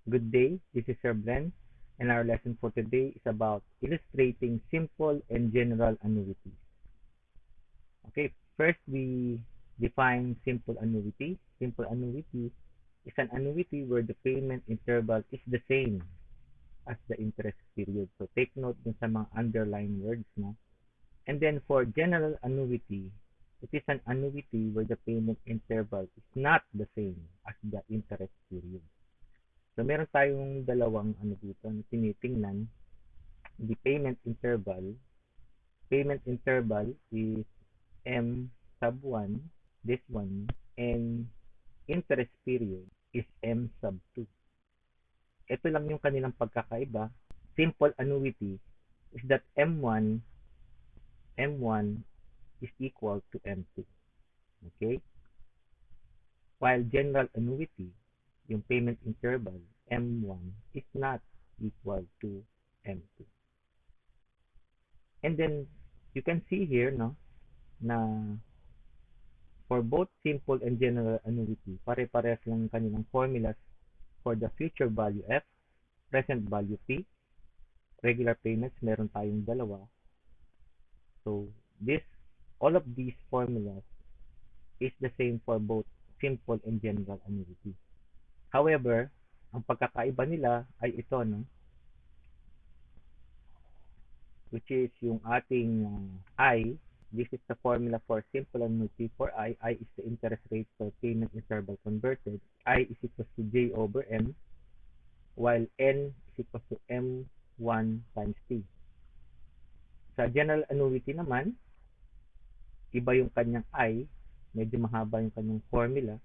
Good day, this is Sir Blen, and our lesson for today is about illustrating simple and general annuities. Okay, first we define simple annuity. Simple annuity is an annuity where the payment interval is the same as the interest period. So take note dun sa mga underlying words, no? And then for general annuity, it is an annuity where the payment interval is not the same as the interest period. So meron tayong dalawang dito na tinitingnan. The payment interval. Payment interval is M sub 1, this one, and interest period is M sub 2. Ito lang yung kanilang pagkakaiba. Simple annuity is that M1 is equal to M2. Okay? While general annuity, yung payment interval, M1 is not equal to M2. And then, you can see here, no, na for both simple and general annuity, pare-parehas lang kanilang formulas for the future value F, present value P, regular payments, meron tayong dalawa. So, all of these formulas is the same for both simple and general annuity. However, ang pagkakaiba nila ay ito, no? Which is yung ating I. This is the formula for simple annuity for I. I is the interest rate per payment interval converted. I is equal to J over M, while N is equal to M1 times T. Sa general annuity naman, iba yung kanyang I. Medyo mahaba yung kanyang formula.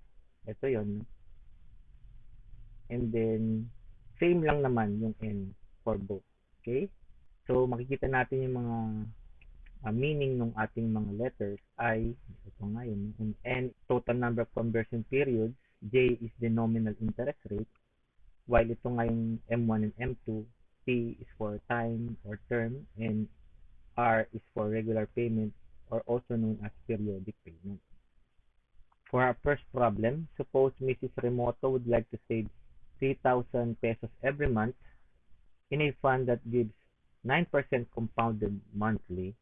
Ito yon. And then, same lang naman yung N for both. Okay? So, makikita natin yung mga meaning ng ating mga letters. I, ito nga yun, and N, total number of conversion periods. J is the nominal interest rate. While ito nga yung M1 and M2, T is for time or term, and R is for regular payment, or also known as periodic payment. For our first problem, suppose Mrs. Remoto would like to save 3,000 pesos every month in a fund that gives 9% compounded monthly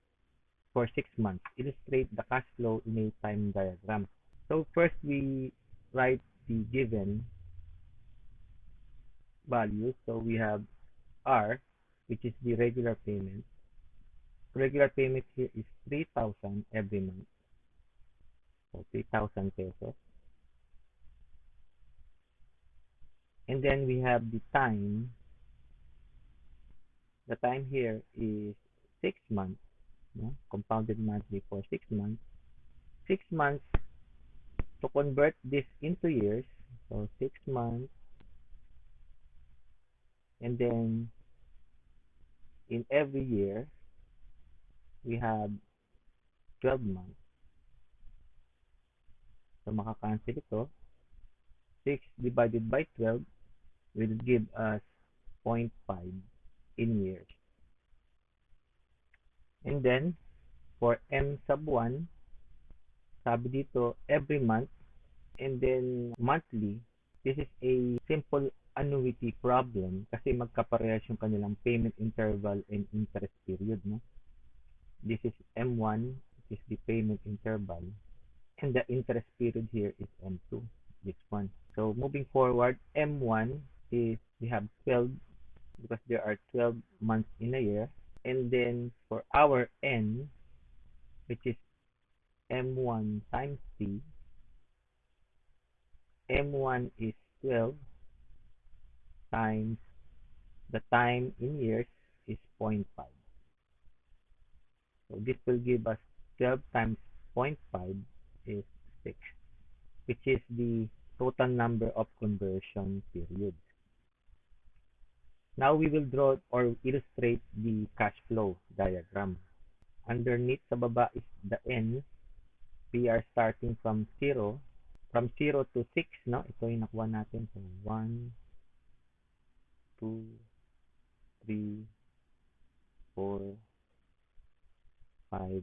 for 6 months. Illustrate the cash flow in a time diagram. So first we write the given values. So we have R, which is the regular payment. Regular payment here is 3,000 every month. So 3,000 pesos. And then we have the time. The time here is 6 months. No? Compounded monthly for 6 months. 6 months, to convert this into years. So 6 months. And then in every year, we have 12 months. So makakancel ito. 6 divided by 12 will give us 0.5 in years. And then, for M sub 1, sabi dito, every month, and then monthly, this is a simple annuity problem kasi magkaparehas yung kanilang payment interval and interest period. No? This is M1, which is the payment interval, and the interest period here is M2, this one. So moving forward, M1 is we have 12 because there are 12 months in a year. And then for our N, which is M1 times T, M1 is 12 times the time in years is 0.5. So this will give us 12 times 0.5 is 6, which is the total number of conversion periods. Now we will draw or illustrate the cash flow diagram. Underneath sa baba is the N. We are starting from 0. From 0 to 6, no? Ito yung nakuha natin. So 1, 2, 3, 4, 5,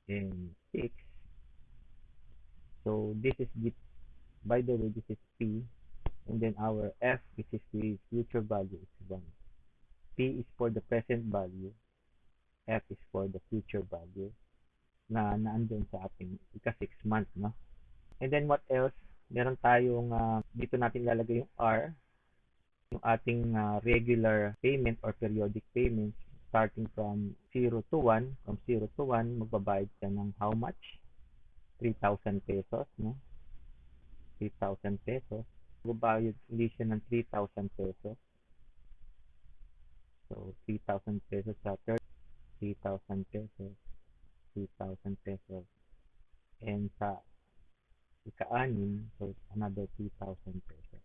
and 6. So this is the, by the way, this is P. And then our F, which is the future value, is 1. P is for the present value. F is for the future value na naandun sa ating ika-6 month, no? And then what else? Meron tayong, dito natin lalagay yung R, yung ating regular payment or periodic payments starting from 0 to 1. From 0 to 1, magbabayad ka ng how much? 3,000 pesos, no? 3,000 pesos. Magbabayad ulit siya ng 3,000 pesos. So, 3,000 pesos sa 3,000 pesos, 3,000 pesos. And sa ika-anim, so it's another 2,000 pesos.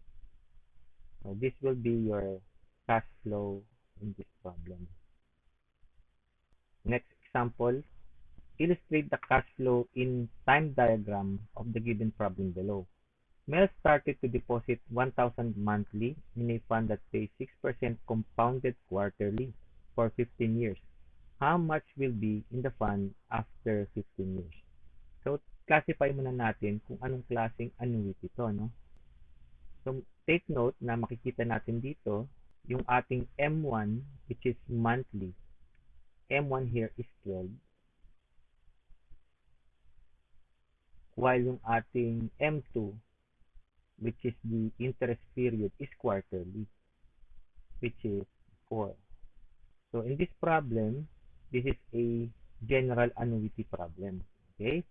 So this will be your cash flow in this problem. Next example, illustrate the cash flow in time diagram of the given problem below. Mel started to deposit 1,000 monthly in a fund that pays 6% compounded quarterly for 15 years. How much will be in the fund after 15 years? So, classify muna natin kung anong klaseng annuity ito, no? So, take note na makikita natin dito yung ating M1, which is monthly. M1 here is 12. While yung ating M2, which is the interest period, is quarterly, which is 4. So, in this problem, this is a general annuity problem. Okay?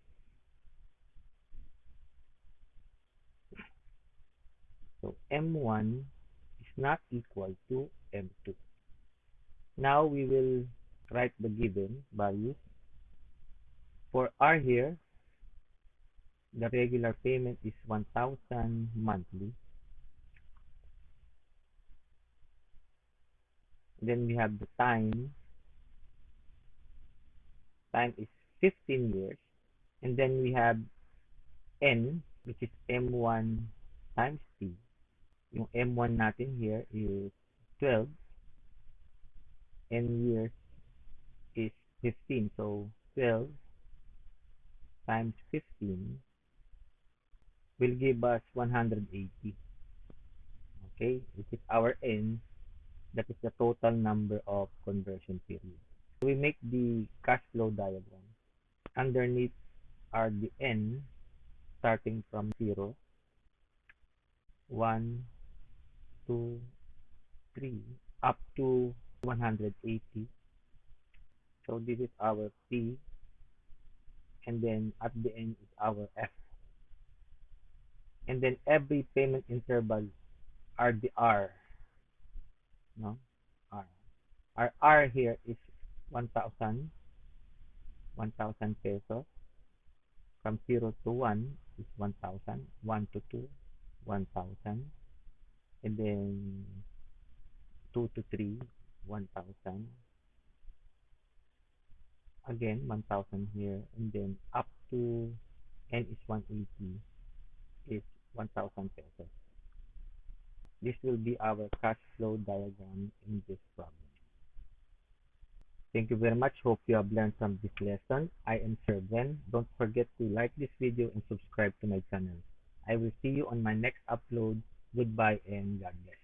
So, M1 is not equal to M2. Now, we will write the given values. For R here, the regular payment is 1,000 monthly. Then we have the time. Time is 15 years. And then we have N, which is M1 times T. Yung M1 natin here is 12. N years is 15. So, 12 times 15 will give us 180. Okay, which is our N. That is the total number of conversion periods. We make the cash flow diagram. Underneath are the N starting from 0, 1, 2, 3, up to 180. So this is our P, and then at the end is our F. And then every payment interval are the R. No? R. Our R here is 1,000 pesos. From 0 to 1 is 1,000. 1 to 2, 1,000. And then 2 to 3, 1,000. Again, 1,000 here. And then up to N is 180 is 1,000 pesos. This will be our cash flow diagram in this problem. Thank you very much. Hope you have learned from this lesson. I am Sir Ben. Don't forget to like this video and subscribe to my channel. I will see you on my next upload. Goodbye and God bless.